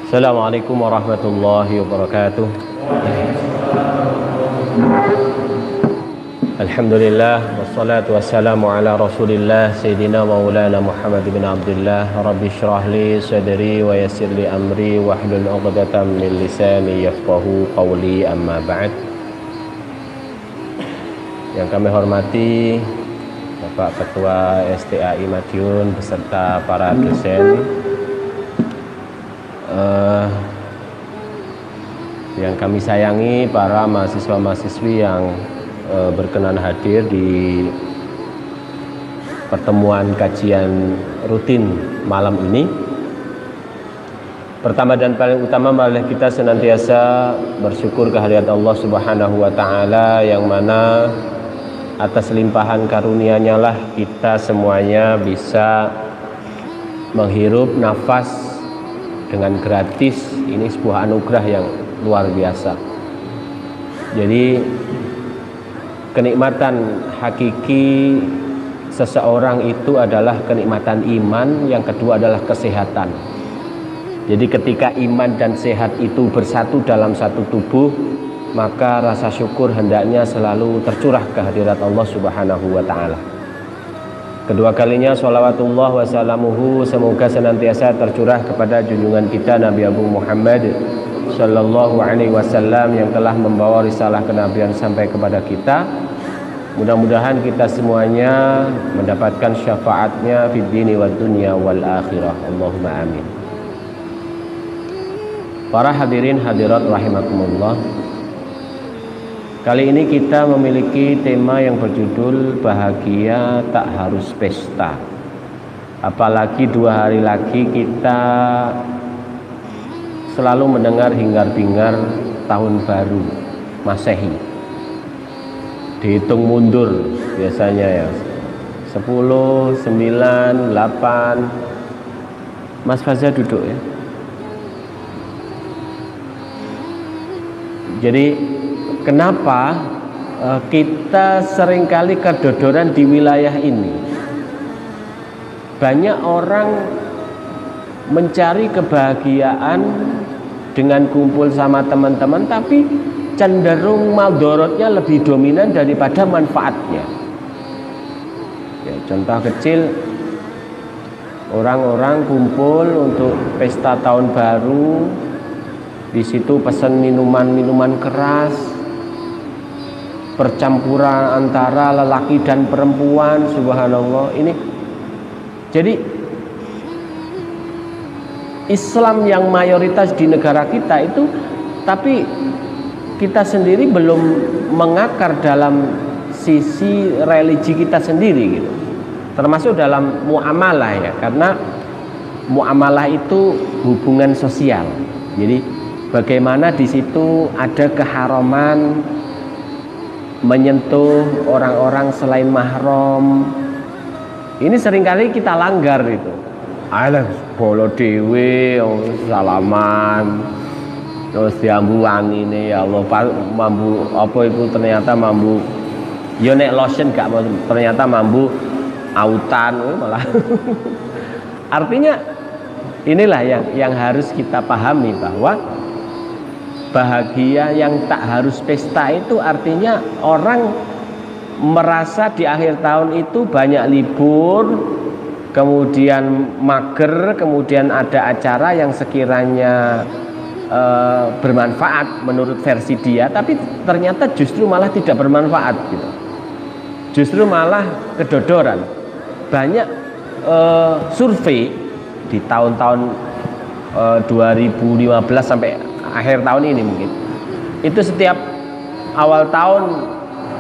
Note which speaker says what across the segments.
Speaker 1: Assalamualaikum warahmatullahi wabarakatuh. Alhamdulillah wassalatu wassalamu ala Rasulillah Sayyidina Maulana Muhammad bin Abdullah. Rabbi shrah li sadri wa yassir li amri wahlul 'uqdatam min lisani yafqahu qawli, amma ba'd. Yang kami hormati Bapak Ketua STAI Madiun beserta para dosen, yang kami sayangi para mahasiswa-mahasiswi yang berkenan hadir di pertemuan kajian rutin malam ini. Pertama dan paling utama, marilah kita senantiasa bersyukur kehadirat Allah Subhanahu wa taala, yang mana atas limpahan karunia-Nya lah kita semuanya bisa menghirup nafas dengan gratis. Ini sebuah anugerah yang luar biasa. Jadi kenikmatan hakiki seseorang itu adalah kenikmatan iman, yang kedua adalah kesehatan. Jadi ketika iman dan sehat itu bersatu dalam satu tubuh, maka rasa syukur hendaknya selalu tercurah ke hadirat Allah Subhanahu wa taala. Kedua kalinya sholawatullah wassalamuhu semoga senantiasa tercurah kepada junjungan kita Nabi Abu Muhammad sallallahu alaihi wasallam, yang telah membawa risalah kenabian sampai kepada kita. Mudah-mudahan kita semuanya mendapatkan syafaatnya fid dini wad dunya wal akhirah. Allahumma amin. Para hadirin hadirat rahimakumullah, kali ini kita memiliki tema yang berjudul bahagia tak harus pesta. Apalagi 2 hari lagi kita selalu mendengar hingar-bingar tahun baru Masehi. Dihitung mundur biasanya ya, 10, 9, 8. Mas Faza duduk ya. Jadi kenapa kita seringkali kedodoran di wilayah ini? Banyak orang mencari kebahagiaan dengan kumpul sama teman-teman, tapi cenderung maldorotnya lebih dominan daripada manfaatnya. Ya, contoh kecil, orang-orang kumpul untuk pesta tahun baru, di situ pesan minuman-minuman keras, percampuran antara lelaki dan perempuan, subhanallah. Ini jadi Islam yang mayoritas di negara kita itu, tapi kita sendiri belum mengakar dalam sisi religi kita sendiri gitu. Termasuk dalam muamalah ya, karena muamalah itu hubungan sosial. Jadi bagaimana di situ ada keharaman menyentuh orang-orang selain mahram. Ini seringkali kita langgar itu. Alah bolo dewe, salaman, terus diambu wangi ini, ya Allah, mambu apa itu, ternyata mambu yo nek lotion gak mau, ternyata mambu autan malah. Artinya inilah yang harus kita pahami, bahwa bahagia yang tak harus pesta itu artinya orang merasa di akhir tahun itu banyak libur, kemudian mager, kemudian ada acara yang sekiranya bermanfaat menurut versi dia, tapi ternyata justru malah tidak bermanfaat gitu. Justru malah kedodoran. Banyak survei di tahun-tahun 2015 sampai akhir tahun ini mungkin, itu setiap awal tahun,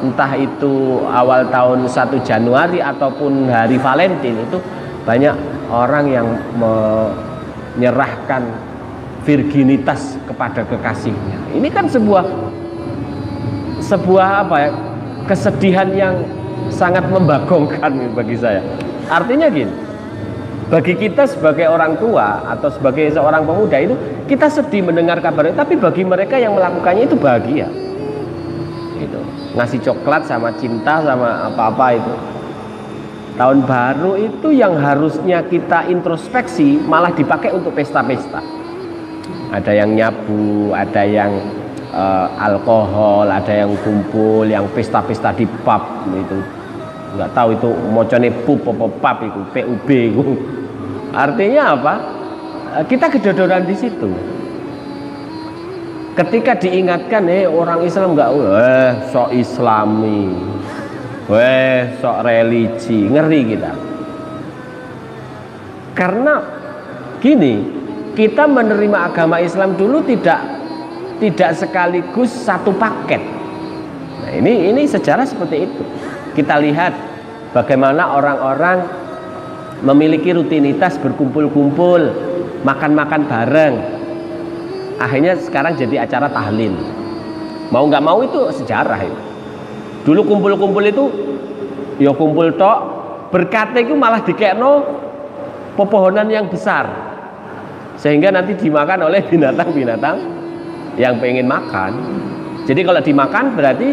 Speaker 1: entah itu awal tahun 1 Januari ataupun hari Valentine, itu banyak orang yang menyerahkan virginitas kepada kekasihnya. Ini kan sebuah apa ya, kesedihan yang sangat membagongkan bagi saya. Artinya gini, bagi kita sebagai orang tua atau sebagai seorang pemuda itu, kita sedih mendengar kabar itu, tapi bagi mereka yang melakukannya itu bahagia. Itu ngasih coklat sama cinta sama apa-apa itu. Tahun baru itu yang harusnya kita introspeksi malah dipakai untuk pesta-pesta. Ada yang nyabu, ada yang alkohol, ada yang kumpul, yang pesta-pesta di pub itu. Nggak tahu itu mocone pub apa pub itu, PUB itu. Artinya apa? Kita kedodoran di situ. Ketika diingatkan, orang Islam nggak, sok Islami, sok religi, ngeri kita. Karena gini, kita menerima agama Islam dulu tidak sekaligus satu paket. Nah, ini sejarah seperti itu. Kita lihat bagaimana orang-orang memiliki rutinitas berkumpul-kumpul, makan-makan bareng. Akhirnya sekarang jadi acara tahlil. Mau nggak mau itu sejarah itu. Dulu kumpul-kumpul itu ya kumpul tok, berkatnya itu malah dikekno pepohonan yang besar, sehingga nanti dimakan oleh binatang-binatang yang pengen makan. Jadi kalau dimakan berarti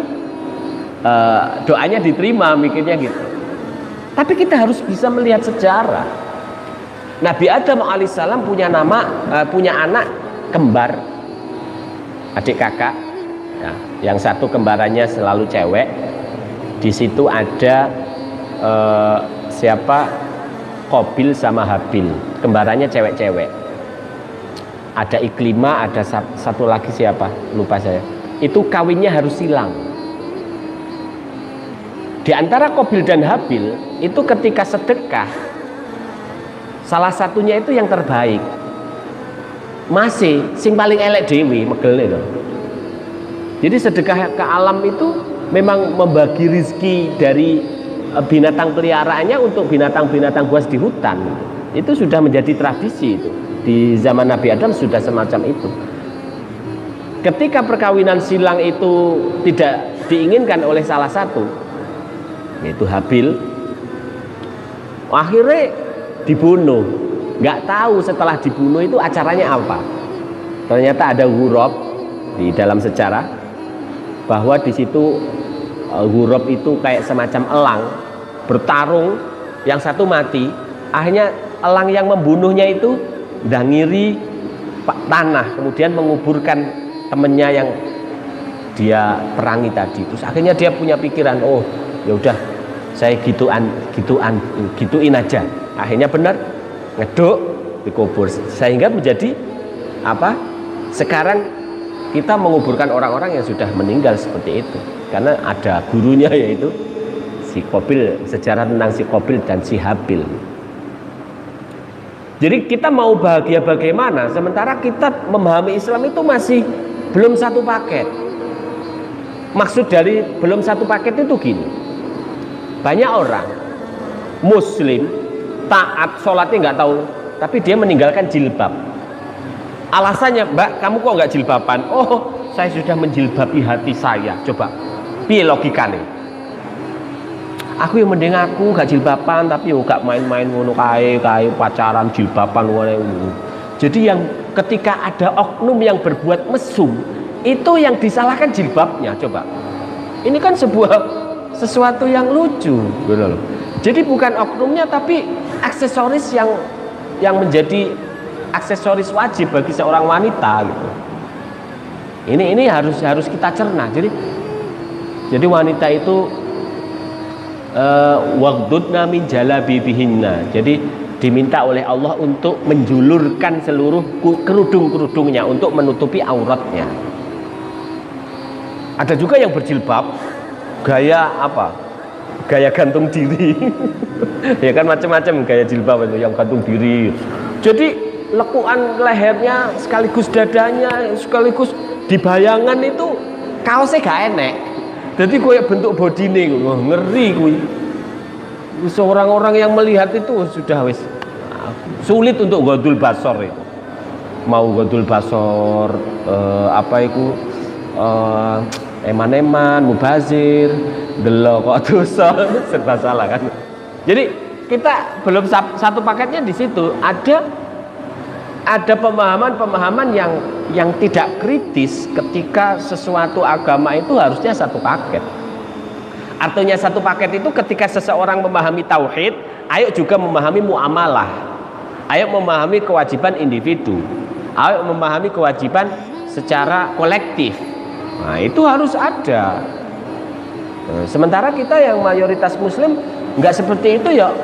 Speaker 1: doanya diterima, mikirnya gitu. Tapi kita harus bisa melihat sejarah. Nabi Adam alaihissalam punya anak kembar, adik kakak, ya, yang satu kembarannya selalu cewek. Di situ ada siapa? Qabil sama Habil, kembarannya cewek-cewek. Ada Iklimah, ada satu lagi siapa? Lupa saya. Itu kawinnya harus silang. Di antara Qabil dan Habil itu ketika sedekah, salah satunya itu yang terbaik. Masih sing paling elek dewi megel itu. Jadi sedekah ke alam itu memang membagi rizki dari binatang peliharaannya untuk binatang-binatang buas di hutan. Itu sudah menjadi tradisi itu. Di zaman Nabi Adam sudah semacam itu. Ketika perkawinan silang itu tidak diinginkan oleh salah satu, yaitu Habil, akhirnya dibunuh. Nggak tahu setelah dibunuh itu acaranya apa. Ternyata ada ghurab di dalam sejarah, bahwa di situ ghurab itu kayak semacam elang bertarung, yang satu mati. Akhirnya elang yang membunuhnya itu ngiri tanah, kemudian menguburkan temennya yang dia perangi tadi. Terus akhirnya dia punya pikiran, oh ya udah saya gituin aja. Akhirnya benar, ngeduk dikubur, sehingga menjadi apa? Sekarang kita menguburkan orang-orang yang sudah meninggal seperti itu, karena ada gurunya yaitu si Qabil, sejarah tentang si Qabil dan si Habil. Jadi kita mau bahagia bagaimana sementara kita memahami Islam itu masih belum satu paket. Maksud dari belum satu paket itu gini, banyak orang Muslim taat, sholatnya nggak tahu, tapi dia meninggalkan jilbab. Alasannya, Mbak, kamu kok nggak jilbaban? Oh, saya sudah menjilbabi hati saya. Coba, piye logikane? Aku yang mending aku gak jilbaban, tapi yo gak main-main ngono kae pacaran jilbaban ngono. Jadi yang ketika ada oknum yang berbuat mesum, itu yang disalahkan jilbabnya. Coba, ini kan sesuatu yang lucu, gitu loh. Jadi bukan oknumnya, tapi aksesoris yang menjadi aksesoris wajib bagi seorang wanita gitu. Ini harus kita cerna. Jadi wanita itu waghdudna min jalabibihinna. Jadi diminta oleh Allah untuk menjulurkan seluruh kerudung-kerudungnya untuk menutupi auratnya. Ada juga yang berjilbab gaya apa? Gaya gantung diri. Ya kan macam-macam gaya jilbab itu, yang gantung diri. Jadi lekuan lehernya sekaligus dadanya sekaligus di bayangan itu kaosnya gak enek. Jadi kayak bentuk bodine, ngeri kuwi. Seorang-orang yang melihat itu sudah sulit untuk godul basor itu. Mau godul basor apa itu eman-eman, mubazir, delok kok dosa, serba salah kan. Jadi kita belum satu paketnya di situ. Ada pemahaman yang tidak kritis ketika sesuatu agama itu harusnya satu paket. Artinya satu paket itu ketika seseorang memahami tauhid, ayo juga memahami muamalah, ayo memahami kewajiban individu, ayo memahami kewajiban secara kolektif. Nah itu harus ada. Nah, sementara kita yang mayoritas muslim nggak seperti itu ya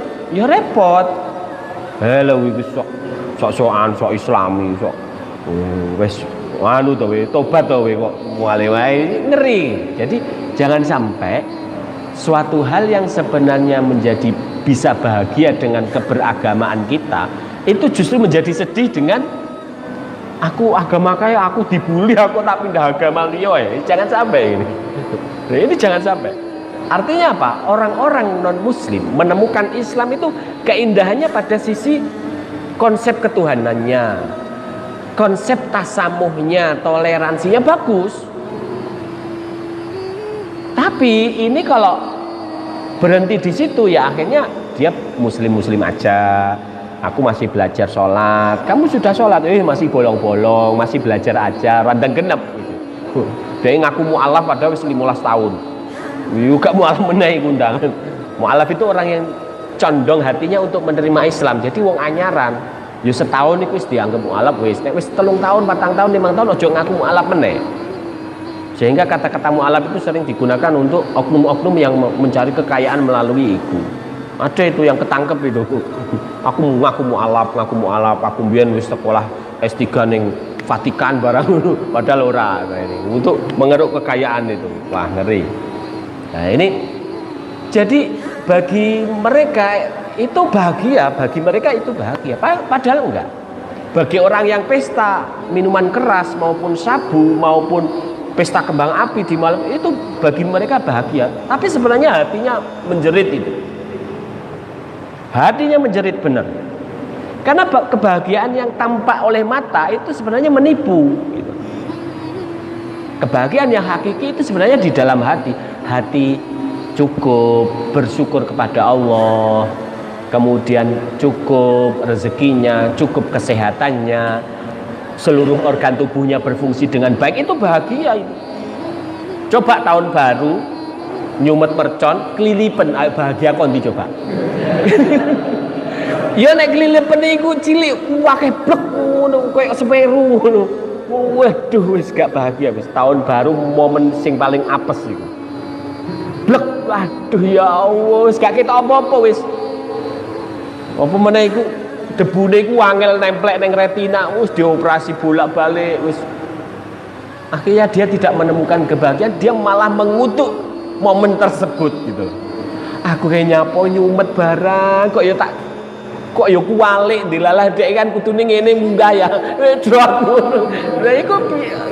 Speaker 1: repot. Halo iki sok-sokan sok islami sok wes anu to we tobat to we kok mulai wae ngeri. Jadi jangan sampai suatu hal yang sebenarnya menjadi bisa bahagia dengan keberagamaan kita itu justru menjadi sedih dengan aku agama kaya aku dibully aku tak pindah agama liya ya. Jangan sampai ini. Nah, ini jangan sampai. Artinya apa? Orang-orang non muslim menemukan Islam itu keindahannya pada sisi konsep ketuhanannya, konsep tasamuhnya, toleransinya bagus. Tapi ini kalau berhenti di situ ya akhirnya dia muslim-muslim aja. Aku masih belajar sholat, kamu sudah sholat, masih bolong-bolong, masih belajar aja, randang genep gitu. Dia ngaku mu'alaf padahal 15 tahun. Juga mu'alaf menaik undangan. Mu'alaf itu orang yang condong hatinya untuk menerima Islam. Jadi wong anyaran. Ya setahun itu dianggap mu'alaf wis. Nek wis 3 tahun, 4 tahun, 5 tahun ojo ngaku mu'alaf meneh. Sehingga kata-kata mu'alaf itu sering digunakan untuk oknum-oknum yang mencari kekayaan melalui itu. Ada itu yang ketangkep itu. Aku ngaku mu'alaf, aku mbiyen wis sekolah S3 ning Vatikan barang padahal ora ini untuk mengeruk kekayaan itu. Wah, ngeri. Nah, ini jadi bagi mereka itu bahagia, bagi mereka itu bahagia. Padahal enggak. Bagi orang yang pesta minuman keras maupun sabu maupun pesta kembang api di malam itu bagi mereka bahagia. Tapi sebenarnya hatinya menjerit itu. Hatinya menjerit benar. Karena kebahagiaan yang tampak oleh mata itu sebenarnya menipu gitu. Kebahagiaan yang hakiki itu sebenarnya di dalam hati. Hati cukup bersyukur kepada Allah, kemudian cukup rezekinya, cukup kesehatannya, seluruh organ tubuhnya berfungsi dengan baik, itu bahagia itu. Coba tahun baru nyumet mercon kelilipen, ayo bahagia kondi coba. Ya nek kelilipen iku cilik akeh blek ngono koyo semeru ngono. Waduh wis gak bahagia wis. Tahun baru momen sing paling apes iku. Blek, waduh ya Allah wis gak ketok apa-apa wis. Apa meneh iku debune iku angel nemplek ning retina, wis dioperasi bolak-balik wis. Akhirnya dia tidak menemukan kebahagiaan, dia malah mengutuk momen tersebut gitu. Aku kayak nyapo nyumet barang kok ya tak kok ya kuwalik dilalah dek kan kudune ngene munggah ya drop ngono. Lah iku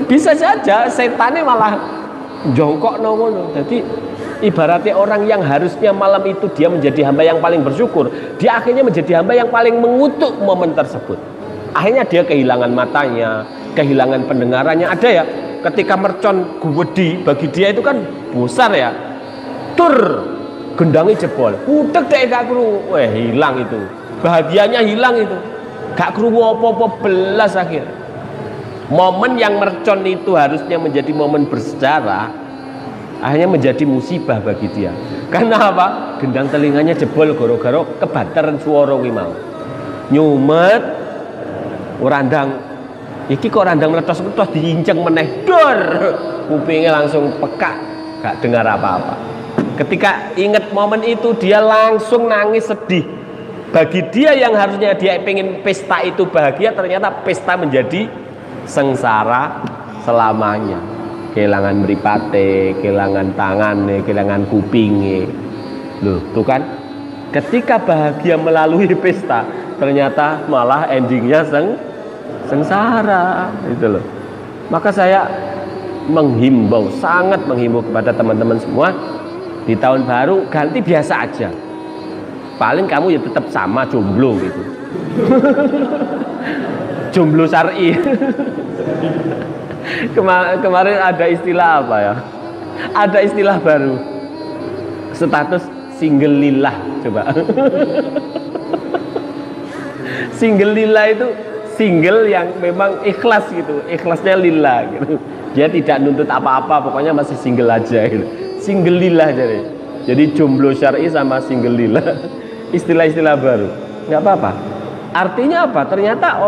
Speaker 1: bisa saja setane malah jongkokno ngono. Dadi ibaratnya orang yang harusnya malam itu dia menjadi hamba yang paling bersyukur, dia akhirnya menjadi hamba yang paling mengutuk momen tersebut. Akhirnya dia kehilangan matanya, kehilangan pendengarannya. Ada ya ketika mercon gede bagi dia itu kan besar ya. Tur gendangnya jebol. Udek dek gak kru. Wah, hilang itu. Bahagianya hilang itu, gak krungu apa-apa belas akhir. Momen yang mercon itu harusnya menjadi momen bersejarah, akhirnya menjadi musibah bagi dia. Karena apa? Gendang telinganya jebol gara-gara kebanteran suara kuwi mau. Nyumet randang iki kok randang meletos-meletos diinceng meneh dor, kupingnya langsung pekak, gak dengar apa-apa. Ketika ingat momen itu dia langsung nangis sedih. Bagi dia yang harusnya dia pengen pesta itu bahagia, ternyata pesta menjadi sengsara selamanya. Kehilangan mripate, kehilangan tangannya, kehilangan kupingnya. Loh, tuh kan? Ketika bahagia melalui pesta, ternyata malah endingnya sengsara, itu loh. Maka saya menghimbau, sangat menghimbau kepada teman-teman semua, di tahun baru ganti biasa aja. Paling kamu ya tetap sama jomblo gitu. Jomblo syar'i. Kemarin ada istilah apa ya? Ada istilah baru. Status single lillah, coba. Single lillah itu single yang memang ikhlas gitu. Ikhlasnya lillah gitu. Dia tidak nuntut apa-apa, pokoknya masih single aja gitu. Single lillah jadi. Jadi jomblo syar'i sama single lila. Istilah-istilah baru. Nggak apa-apa. Artinya apa? Ternyata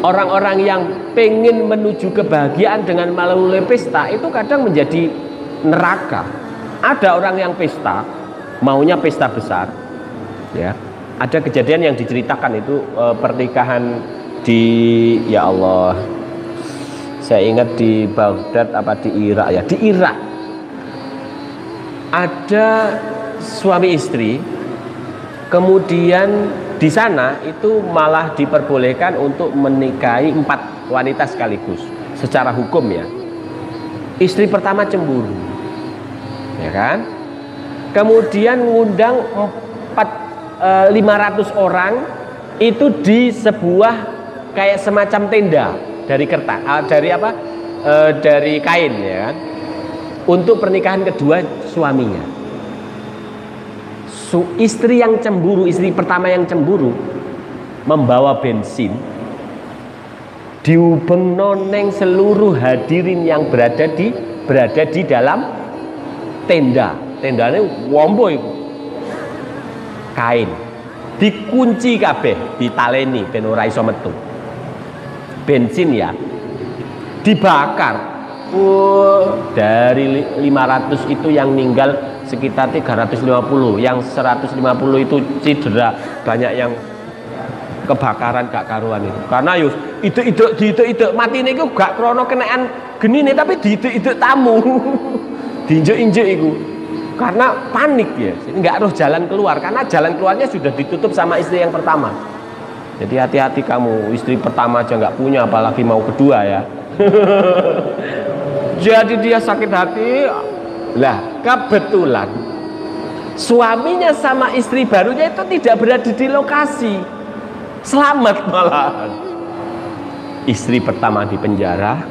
Speaker 1: orang-orang yang pengen menuju kebahagiaan dengan melalui pesta itu kadang menjadi neraka. Ada orang yang pesta, maunya pesta besar, ya. Ada kejadian yang diceritakan itu pernikahan di, ya Allah, saya ingat di Baghdad apa di Irak ya, di Irak ada suami istri, kemudian di sana itu malah diperbolehkan untuk menikahi 4 wanita sekaligus secara hukum ya. Istri pertama cemburu, ya kan? Kemudian ngundang 500 orang itu di sebuah kayak semacam tenda dari kertas, dari kain ya kan, untuk pernikahan kedua suaminya. Istri yang cemburu, istri pertama yang cemburu membawa bensin, diubeng noneng seluruh hadirin yang berada di dalam tendanya wombo itu kain, dikunci kabeh, ditaleni ben ora iso metu. Bensin ya dibakar. Dari 500 itu yang meninggal sekitar 350, yang 150 itu cedera, banyak yang kebakaran gak karuan itu. Karena yus itu mati ini gak krono kenaan geni nih, tapi itu tamu diinjek-injek itu karena panik ya, nggak harus jalan keluar karena jalan keluarnya sudah ditutup sama istri yang pertama. Jadi hati-hati kamu, istri pertama aja nggak punya apalagi mau kedua ya. Jadi dia sakit hati lah, kebetulan suaminya sama istri barunya itu tidak berada di lokasi, selamat malahan. Istri pertama di penjara,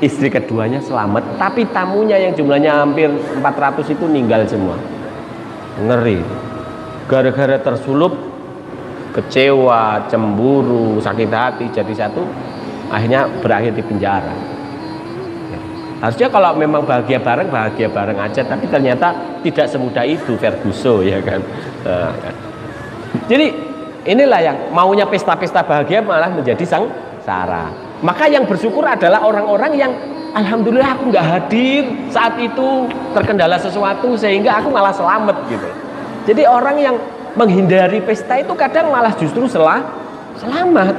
Speaker 1: istri keduanya selamat, tapi tamunya yang jumlahnya hampir 400 itu meninggal semua. Ngeri. Gara-gara tersulup, kecewa, cemburu, sakit hati jadi satu, akhirnya berakhir di penjara. Harusnya kalau memang bahagia bareng aja, tapi ternyata tidak semudah itu Ferguson ya kan. Jadi inilah yang maunya pesta-pesta bahagia malah menjadi sengsara. Maka yang bersyukur adalah orang-orang yang alhamdulillah aku nggak hadir saat itu, terkendala sesuatu sehingga aku malah selamat gitu. Jadi orang yang menghindari pesta itu kadang malah justru selamat.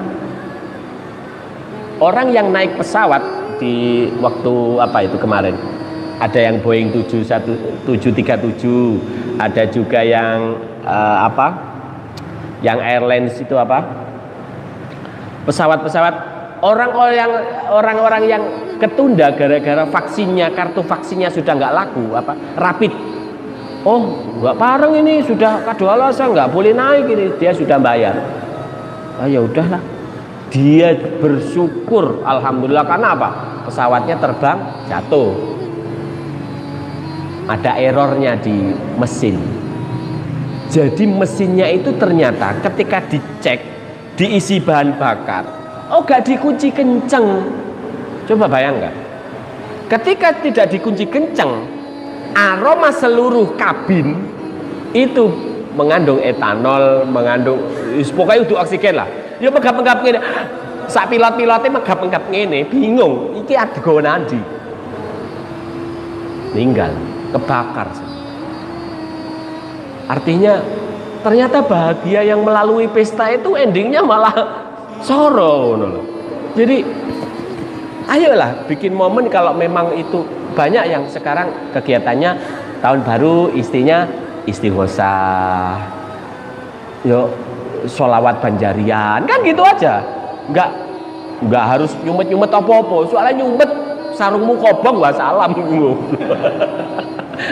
Speaker 1: Orang yang naik pesawat di waktu apa itu kemarin, ada yang Boeing 737, ada juga yang yang airlines itu pesawat-pesawat, orang-orang yang ketunda gara-gara vaksinnya, kartu vaksinnya sudah nggak laku, rapid, oh nggak pareng ini sudah kadaluarsa nggak boleh naik ini, dia sudah bayar, ya udahlah, dia bersyukur alhamdulillah. Karena apa? Pesawatnya terbang jatuh, ada errornya di mesin. Jadi mesinnya itu ternyata ketika dicek, diisi bahan bakar, gak dikunci kenceng. Coba bayangkan, ketika tidak dikunci kenceng, aroma seluruh kabin itu mengandung etanol, mengandung pokoknya untuk oksigen lah. Ya megap-megap gini, sak pilot-pilotnya megap-megap gini, bingung, iki adego nanti, meninggal, kebakar. Artinya ternyata bahagia yang melalui pesta itu endingnya malah sorrow. Jadi ayolah bikin momen. Kalau memang itu banyak yang sekarang kegiatannya tahun baru istrinya istighosah, yuk sholawat banjarian kan gitu aja, nggak harus nyumet apa-apa. Soalnya nyumet sarungmu kobong wassalam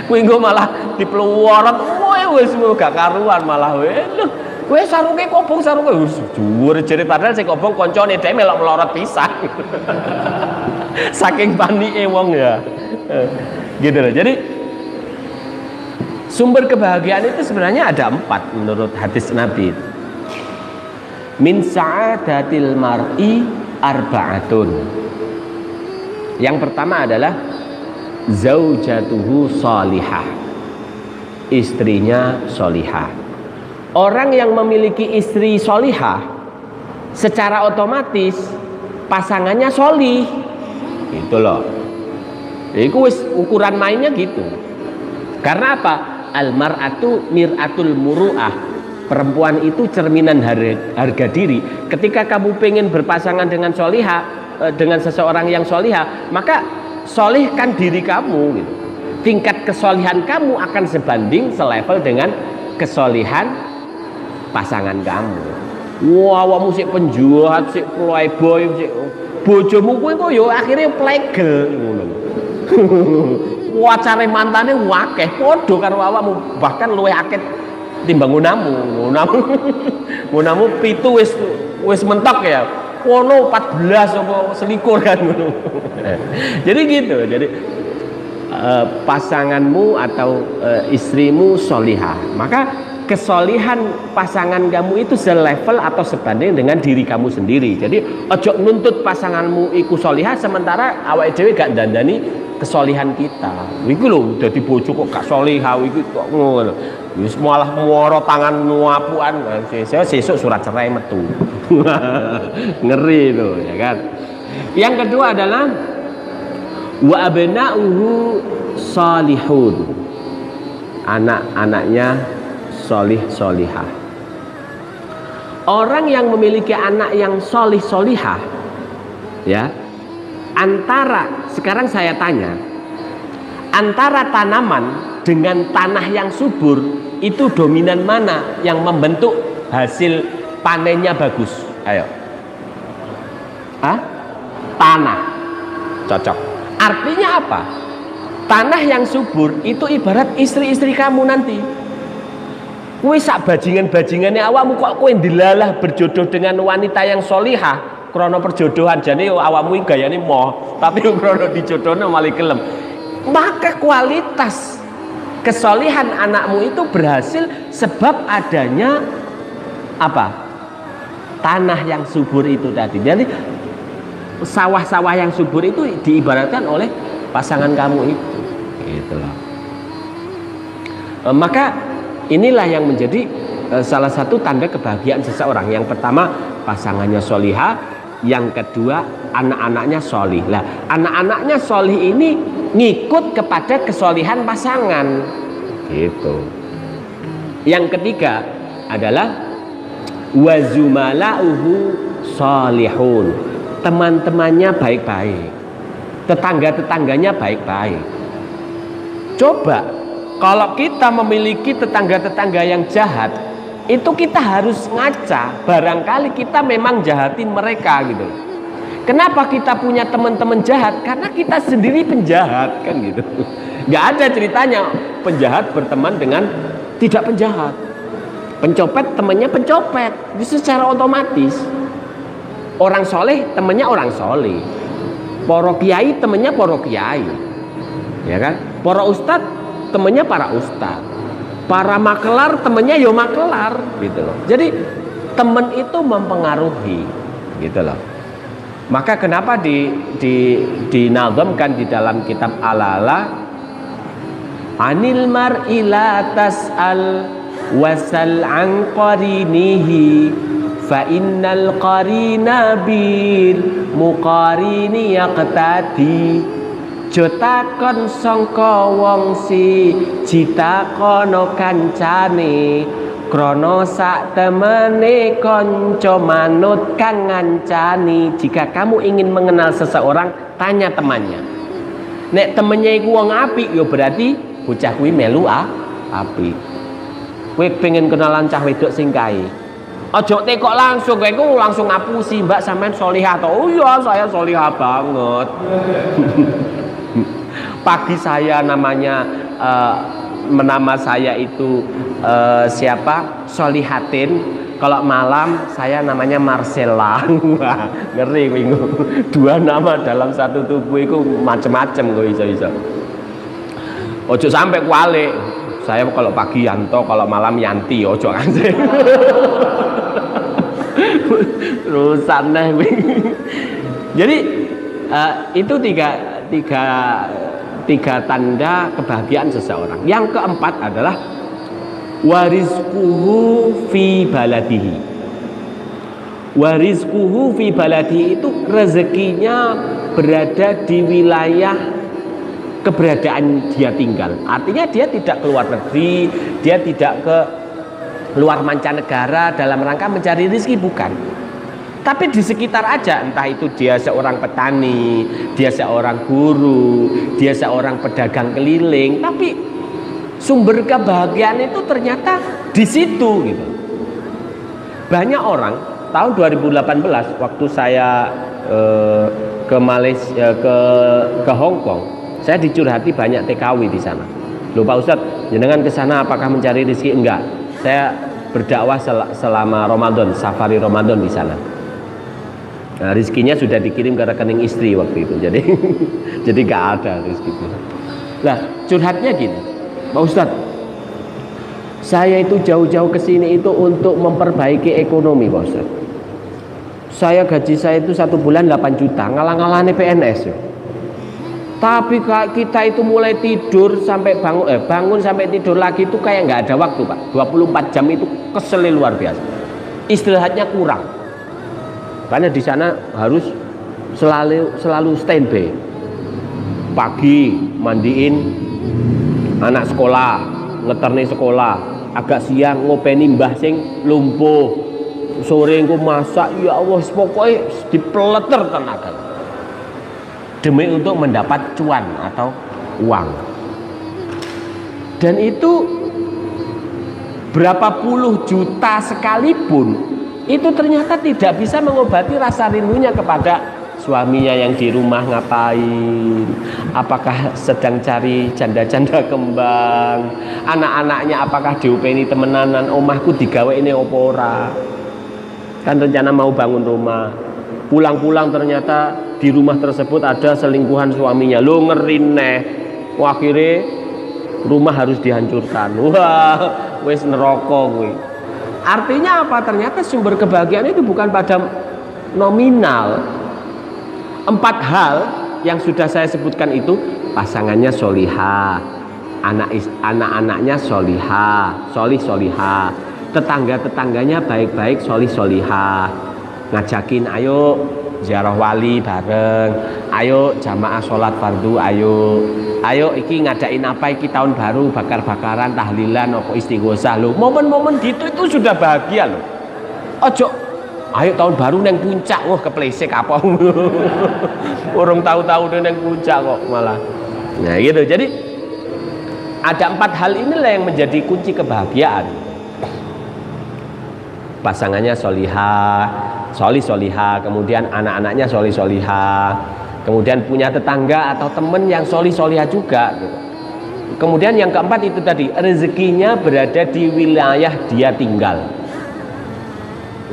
Speaker 1: kuwi engko malah dipluworot kowe wis gak karuan malah kowe sarunge kobong sarunge wis dhuwur jere, padahal sing kobong koncone dhewe melok melorot pisan saking panike wong ya gitu loh. Jadi sumber kebahagiaan itu sebenarnya ada 4 menurut hadis Nabi. Min sa'adatil mar'i arba'atun. Yang pertama adalah zaujatuhu sholihah, istrinya sholihah. Orang yang memiliki istri sholihah secara otomatis pasangannya sholih, gitu loh. Itu ukuran mainnya gitu. Karena apa? Al-mar'atu mir'atul muru'ah. Perempuan itu cerminan harga diri. Ketika kamu pengen berpasangan dengan sholihah, dengan seseorang yang sholihah, maka sholihkan diri kamu gitu. Tingkat kesolihan kamu akan sebanding selevel dengan kesolihan pasangan kamu. Wah, kamu sik penjahat, sik playboy, sik bojomu kuwi kok yo akhirnya plegel ngono. Wah, care mantane akeh padha karo awakmu, bahkan luwih akeh timbang ngunamu. Ngunamu 7 wis mentok ya. Wono 14 apa selikur kan ngono. Jadi gitu. Jadi pasanganmu atau istrimu sholihah, maka kesolihan pasangan kamu itu selevel atau sebanding dengan diri kamu sendiri. Jadi ojo nuntut pasanganmu iku sholihah sementara awake dhewe gak dandani kesolihan kita. Iku lho dadi bojo kok gak sholihah iki kok ngono. Wis malah muara tangan nuapuan, sesuk surat cerai metu. Ngeri itu ya kan. Yang kedua adalah wa abna'uhu salihun, anak-anaknya solih solihah. Orang yang memiliki anak yang solih solihah, ya, antara sekarang saya tanya, antara tanaman dengan tanah yang subur itu dominan mana yang membentuk hasil panennya bagus? Ayo. Tanah. Cocok. Artinya apa? Tanah yang subur itu ibarat istri-istri kamu nanti. Kowe sak bajingan-bajingane awakmu kok kowe dilalah berjodoh dengan wanita yang solihah krana perjodohan, jane awakmu gayane moh, tapi krana dijodohne malah gelem. Maka kualitas kesolihan anakmu itu berhasil sebab adanya apa? Tanah yang subur itu tadi. Jadi sawah-sawah yang subur itu diibaratkan oleh pasangan kamu itu, gitu loh. Maka inilah yang menjadi salah satu tanda kebahagiaan seseorang. Yang pertama pasangannya sholihah, yang kedua anak-anaknya sholih. Lah, anak-anaknya sholih ini ngikut kepada kesolihan pasangan, gitu. Yang ketiga adalah wazumala'uhu sholihun, teman-temannya baik-baik, tetangga-tetangganya baik-baik. Coba kalau kita memiliki tetangga-tetangga yang jahat, itu kita harus ngaca, barangkali kita memang jahatin mereka gitu. Kenapa kita punya teman-teman jahat? Karena kita sendiri penjahat kan gitu. Nggak ada ceritanya penjahat berteman dengan tidak penjahat. Pencopet temannya pencopet, itu secara otomatis. Orang soleh temannya orang soleh. Poro kiai temannya poro kiai, ya kan? Poro ustad temannya para ustad. Para makelar temannya yo makelar, gitu loh. Jadi teman itu mempengaruhi, gitu loh. Maka kenapa dinazamkan di dalam kitab Al-Ala, anil mar'i la tas'al wasal an qarinihi fa innal qarina bil muqarini yaqtadi. Jotakon sangka wong si jitakono kancane krana sak temene kanca manut kang ngancani. Jika kamu ingin mengenal seseorang, tanya temannya. Nek temennya iku wong apik, ya berarti bocah kuwi melu apik. Kowe pengen kenalan cah wedok sing kae, aja tekok langsung, kowe langsung ngapusi, Mbak sampean sholihah to? Oh iya, saya sholihah banget. Pagi saya namanya nama saya itu siapa? Sholihatin. Kalau malam saya namanya Marcella. Wah, ngeri minggu. Dua nama dalam satu tubuh itu macam-macam kok iso-iso. Ojo sampai kualik. Saya kalau pagi Yanto, kalau malam Yanti, ojo kan. Rusak nih. Jadi itu tiga tiga tanda kebahagiaan seseorang. Yang keempat adalah warizquhu fi baladihi. Warizquhu fi baladihi itu rezekinya berada di wilayah keberadaan dia tinggal. Artinya dia tidak keluar negeri, dia tidak ke luar mancanegara dalam rangka mencari rezeki, bukan. Tapi di sekitar aja, entah itu dia seorang petani, dia seorang guru, dia seorang pedagang keliling, tapi sumber kebahagiaan itu ternyata di situ gitu. Banyak orang tahun 2018 waktu saya ke Malaysia, ke Hong Kong, saya dicurhati banyak TKW di sana. Loh Pak Ustadz, jenengan ke sana apakah mencari rezeki? Enggak. Saya berdakwah selama Ramadan, safari Ramadan di sana. Nah, rezekinya sudah dikirim ke rekening istri waktu itu, jadi jadi nggak ada rezekinya. Nah, curhatnya gini, Pak Ustadz, saya itu jauh-jauh ke sini itu untuk memperbaiki ekonomi, Pak Ustadz. Saya gaji saya itu 1 bulan 8 juta, ngalang-ngalangnya PNS ya. Tapi kita itu mulai tidur sampai bangun sampai tidur lagi itu kayak nggak ada waktu, Pak. 24 jam itu kesel luar biasa. Istirahatnya kurang. Karena di sana harus selalu standby. Pagi mandiin anak sekolah, ngeterni sekolah, agak siang ngopeni mbah sing lumpuh, sore engko masak, ya Allah pokoknya dipeleter tenaga demi untuk mendapat cuan atau uang. Dan itu berapa puluh juta sekalipun itu ternyata tidak bisa mengobati rasa rindunya kepada suaminya yang di rumah ngapain, apakah sedang cari janda-janda kembang, anak-anaknya apakah diupeni temenanan, omahku digawe ini opo ora, kan rencana mau bangun rumah, pulang-pulang ternyata di rumah tersebut ada selingkuhan suaminya, lo ngeri neh, akhirnya rumah harus dihancurkan. Wah, wes neraka gue. Artinya apa? Ternyata sumber kebahagiaan itu bukan pada nominal. 4 hal yang sudah saya sebutkan itu, pasangannya solihah, anak-anaknya solihah, solihah, tetangga-tetangganya baik-baik, solihah, ngajakin ayo ziarah wali bareng, ayo jamaah sholat fardu, ayo iki ngadain apa iki tahun baru, bakar-bakaran, tahlilan, opo istighosah. Lo momen-momen gitu itu sudah bahagia loh. Ojo ayo tahun baru neng puncak, wah keplesek apa orang tahu-tahu neng puncak kok malah. Nah gitu. Jadi ada 4 hal inilah yang menjadi kunci kebahagiaan. Pasangannya solihah, solihah, kemudian anak-anaknya solihah, kemudian punya tetangga atau teman yang solihah juga. Kemudian yang keempat itu tadi, rezekinya berada di wilayah dia tinggal.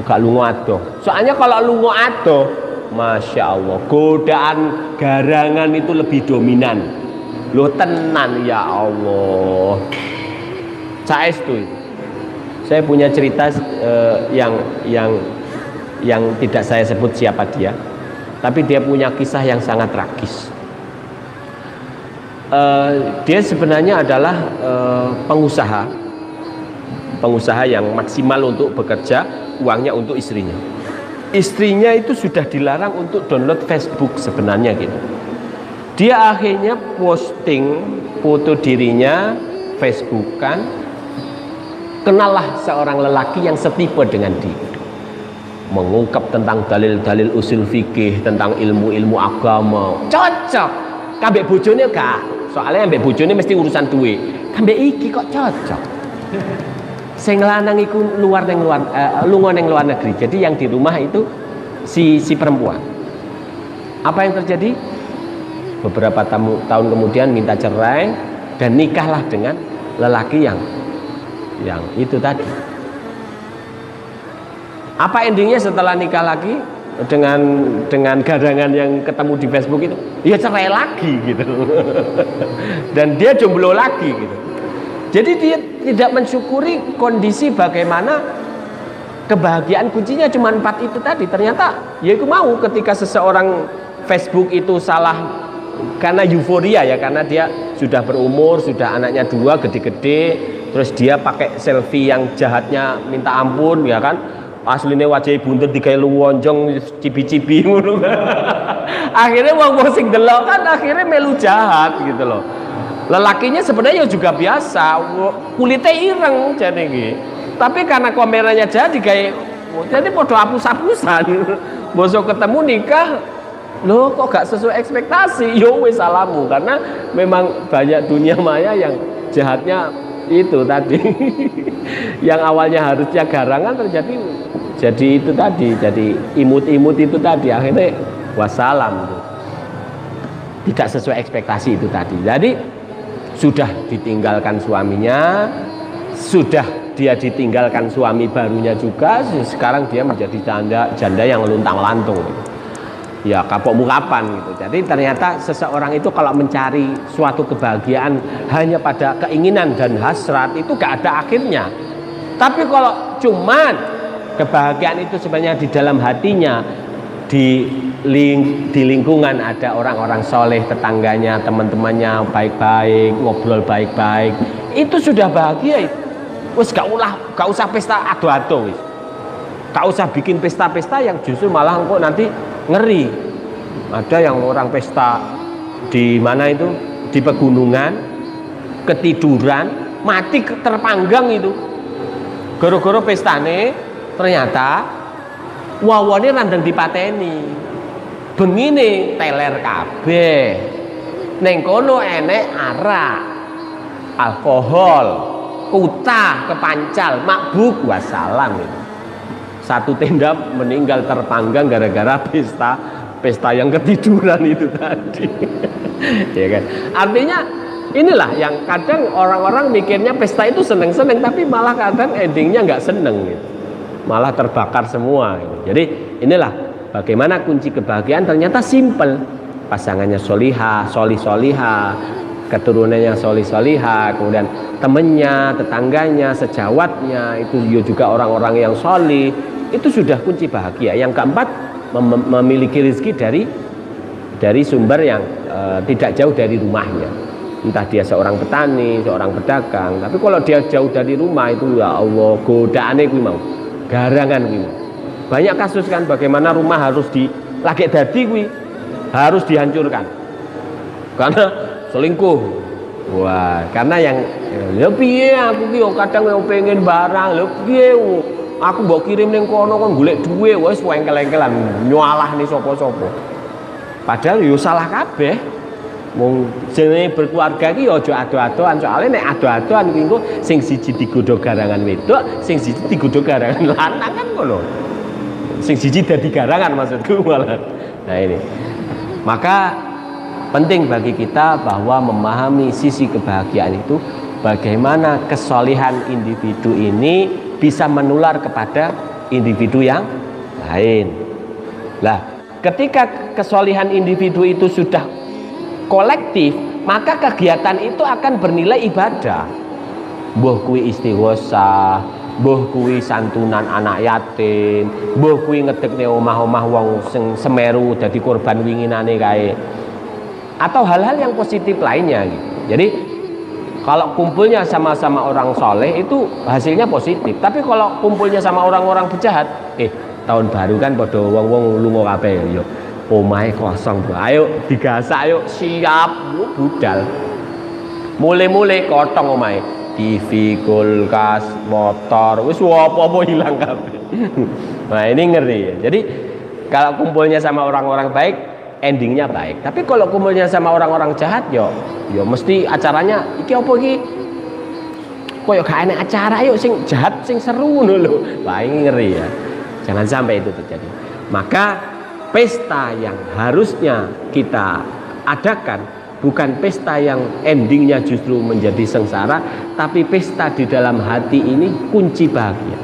Speaker 1: Gak lungo adoh. Soalnya kalau lungo adoh, masya Allah, godaan garangan itu lebih dominan. Loh tenan ya Allah. Saestu. Saya punya cerita yang tidak saya sebut siapa dia, tapi dia punya kisah yang sangat tragis. Dia sebenarnya adalah pengusaha yang maksimal untuk bekerja, uangnya untuk istrinya. Istrinya itu sudah dilarang untuk download Facebook sebenarnya gitu. Dia akhirnya posting foto dirinya Facebookan. Kenallah seorang lelaki yang setipe dengan dia, mengungkap tentang dalil-dalil usul fikih, tentang ilmu-ilmu agama. Cocok kambek bojone gak? Soalnya ambek bojone mesti urusan duit. Kambek iki kok cocok. Sing lanang iku lunga neng luar negeri. Jadi yang di rumah itu si perempuan. Apa yang terjadi? Beberapa tahun kemudian minta cerai dan nikahlah dengan lelaki yang itu tadi. Apa endingnya setelah nikah lagi dengan garangan yang ketemu di Facebook itu? Ya cerai lagi gitu. Dan dia jomblo lagi gitu. Jadi dia tidak mensyukuri kondisi bagaimana kebahagiaan kuncinya cuma 4 itu tadi. Ternyata ya itu mau ketika seseorang Facebook itu salah karena euforia ya, karena dia sudah berumur, sudah anaknya 2 gede-gede, terus dia pakai selfie yang jahatnya minta ampun ya kan, aslinya wajah buntut digawe luwonjong cibi-cibi ngono. Akhirnya wong sing delok kan akhirnya melu jahat gitu loh. Lelakinya sebenarnya juga biasa, kulitnya ireng jadi gitu. Tapi karena kameranya jadi kayak, jadi podo hapus-hapusan. Bosok ketemu nikah, loh kok gak sesuai ekspektasi? Yo wis salamu, karena memang banyak dunia maya yang jahatnya itu tadi. Yang awalnya harusnya garangan terjadi jadi itu tadi, jadi imut-imut itu tadi, akhirnya wassalam. Tidak sesuai ekspektasi itu tadi. Jadi sudah ditinggalkan suaminya, sudah dia ditinggalkan suami barunya juga, sekarang dia menjadi janda yang luntang-lantung. Ya kapok mukapan gitu. Jadi ternyata seseorang itu kalau mencari suatu kebahagiaan hanya pada keinginan dan hasrat itu gak ada akhirnya. Tapi kalau cuman kebahagiaan itu sebenarnya di dalam hatinya, di lingkungan ada orang-orang soleh, tetangganya, teman-temannya baik-baik, ngobrol baik-baik, itu sudah bahagia itu. Wes gak usah pesta ado-ado wis. Gak usah bikin pesta-pesta yang justru malah kok nanti ngeri. Ada yang orang pesta di mana itu, di pegunungan, ketiduran, mati terpanggang itu. Gara-gara pestane ternyata wawone randang dipateni. Bengine teler kabeh. Ning kono enek arak, alkohol, kutah, kepancal, mabuk, wassalam itu. Satu tenda meninggal terpanggang gara-gara pesta yang ketiduran itu tadi. Ya kan? Artinya inilah yang kadang orang-orang mikirnya pesta itu seneng-seneng, tapi malah kadang endingnya nggak seneng gitu. Malah terbakar semua gitu. Jadi inilah bagaimana kunci kebahagiaan ternyata simpel. Pasangannya solihah, solihah, keturunannya solihah, kemudian temennya, tetangganya, sejawatnya itu juga orang-orang yang solih, itu sudah kunci bahagia. Yang keempat, memiliki rezeki dari sumber yang tidak jauh dari rumahnya. Entah dia seorang petani, seorang pedagang, tapi kalau dia jauh dari rumah itu ya Allah godaane kuwi mau. Garangan kuwi. Banyak kasus kan bagaimana rumah harus lagi dadi kuwi harus dihancurkan. Karena selingkuh. Wah, karena yang lho piye aku ki kadang yo pengen barang, lho piye aku mbok kirim ning kono kon golek duwe wis wengkel-engkelan nyalahne sapa-sapa. Padahal yo salah kabeh. Wong jenenge berkeluarga ki yo aja ado-adoan, soalnya nek ado-adoan kuwi engko sing siji digodho garangan wedok, sing siji digodho garangan lanang kan ngono. Sing siji dadi garangan maksudku malah. Nah ini. Maka penting bagi kita bahwa memahami sisi kebahagiaan itu, bagaimana kesolihan individu ini bisa menular kepada individu yang lain. Nah, ketika kesolihan individu itu sudah kolektif, maka kegiatan itu akan bernilai ibadah. Mbuh kuwi istighosah, mbuh kuwi santunan anak yatim, mbuh kuwi ngedekne omah-omah wong sing Semeru dadi korban winginane kae. Atau hal-hal yang positif lainnya gitu. Jadi kalau kumpulnya sama-sama orang soleh itu hasilnya positif. Tapi kalau kumpulnya sama orang-orang pejahat, tahun baru kan pada wong-wong lunga kabeh yo. Omahe kosong, bro. Ayo digasak, ayo siap, budal. Mulai-mulai kotong omahe. TV, kulkas, motor, wis apa-apa hilang kabeh. Nah, ini ngeri ya. Jadi kalau kumpulnya sama orang-orang baik, endingnya baik. Tapi kalau kumpulnya sama orang-orang jahat, yo mesti acaranya iki apa iki? Koyo gak enak acara, ayo sing jahat, sing seru lho. Wah, ini ngeri ya. Jangan sampai itu terjadi. Maka pesta yang harusnya kita adakan bukan pesta yang endingnya justru menjadi sengsara, tapi pesta di dalam hati ini kunci bahagia.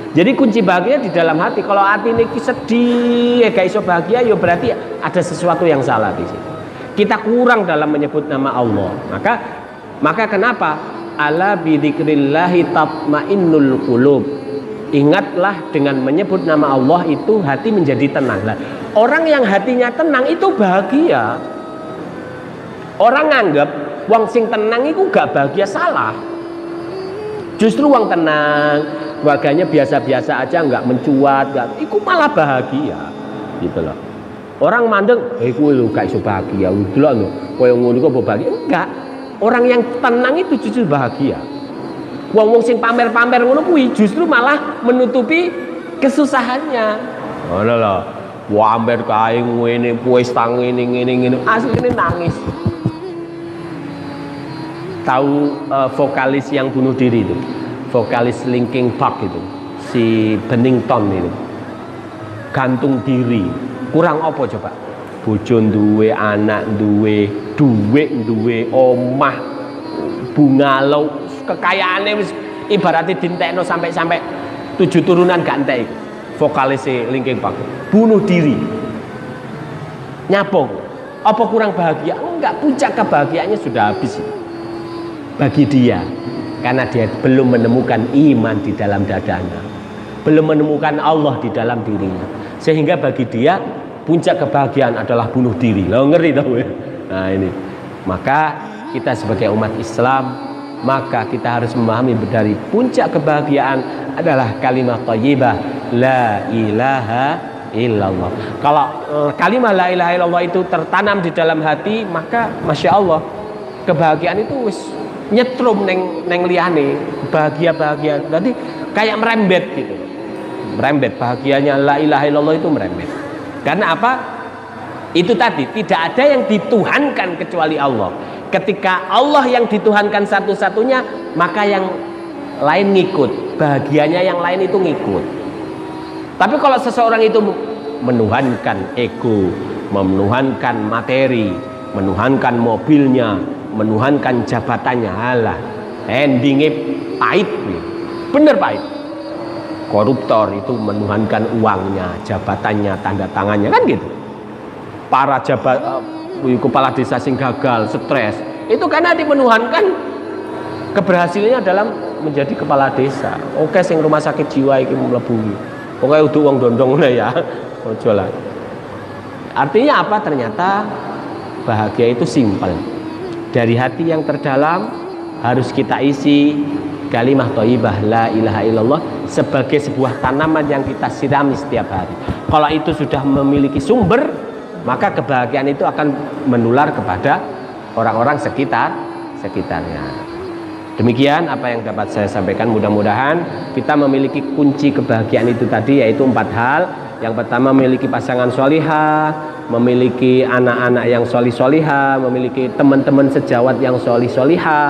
Speaker 1: Jadi kunci bahagia di dalam hati. Kalau hati ini sedih, gak iso bahagia, ya berarti ada sesuatu yang salah di situ. Kita kurang dalam menyebut nama Allah. Maka kenapa? Ala bidzikrillahi tatmainnul qulub. Ingatlah dengan menyebut nama Allah itu hati menjadi tenang. Nah, orang yang hatinya tenang itu bahagia. Orang nganggep wong sing tenang itu gak bahagia, salah. Justru wong tenang, keluarganya biasa-biasa aja, nggak mencuat, itu malah bahagia, gitu loh. Orang mandeng, kowe lho gak iso bahagia, delok lho, kowe ngono kok bahagia. Enggak. Orang yang tenang itu justru bahagia. Wong sing pamer-pamer ngono kuwi justru malah menutupi kesusahannya. Ngono lho. Pamer kae ngene, wis tang ngene, asline nangis. Tahu vokalis yang bunuh diri itu, vokalis Linkin Park itu, si Bennington itu, gantung diri. Kurang apa coba? Bojo duwe, anak duwe, duit duwe, omah, bungalow, kekayaane wis ibaratnya dintekno sampai 7 turunan gak entek. Vokalis Linkin Park bunuh diri. Nyapong. Apa kurang bahagia? Enggak, puncak kebahagiaannya sudah habis bagi dia, karena dia belum menemukan iman di dalam dadanya, belum menemukan Allah di dalam dirinya, sehingga bagi dia puncak kebahagiaan adalah bunuh diri. Lo ngeri tahu ya? Nah ini, maka kita sebagai umat Islam, maka kita harus memahami dari puncak kebahagiaan adalah kalimat thayyibah la ilaha illallah. Kalau kalimat la ilaha illallah itu tertanam di dalam hati, maka masya Allah kebahagiaan itu wis nyetrum neng liyane, bahagia. Jadi kayak merembet gitu. Merembet, bahagianya la ilaha illallah itu merembet. Karena apa? Itu tadi, tidak ada yang dituhankan kecuali Allah. Ketika Allah yang dituhankan satu-satunya, maka yang lain ngikut. Bahagianya yang lain itu ngikut. Tapi kalau seseorang itu menuhankan ego, menuhankan materi, menuhankan mobilnya, menuhankan jabatannya, halah endingnya pahit, bener pahit. Koruptor itu menuhankan uangnya, jabatannya, tanda tangannya, kan gitu. Para kepala desa sing gagal, stres, itu karena dimenuhankan keberhasilannya dalam menjadi kepala desa. Oke, sing rumah sakit jiwa iki mlebu. Oke, udah uang dondong ya, ojo lah. Artinya apa? Ternyata bahagia itu simpel. Dari hati yang terdalam harus kita isi kalimat thayyibah la ilaha illallah sebagai sebuah tanaman yang kita sirami setiap hari. Kalau itu sudah memiliki sumber, maka kebahagiaan itu akan menular kepada orang-orang sekitarnya. Demikian apa yang dapat saya sampaikan. Mudah-mudahan kita memiliki kunci kebahagiaan itu tadi, yaitu 4 hal. Yang pertama, memiliki pasangan sholihah, memiliki anak-anak yang sholih-sholihah, memiliki teman-teman sejawat yang sholih-sholihah,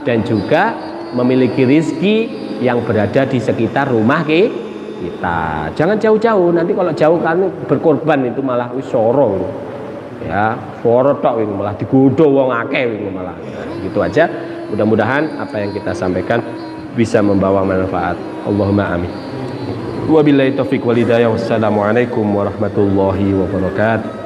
Speaker 1: dan juga memiliki rizki yang berada di sekitar rumah kita. Jangan jauh-jauh, nanti kalau jauh kan berkorban itu malah sorong. Ya, soro tok malah digoda wong akeh malah. Nah, gitu aja. Mudah-mudahan apa yang kita sampaikan bisa membawa manfaat. Allahumma amin. Wabillahi taufiq wal hidayah. Wassalamualaikum warahmatullahi wabarakatuh.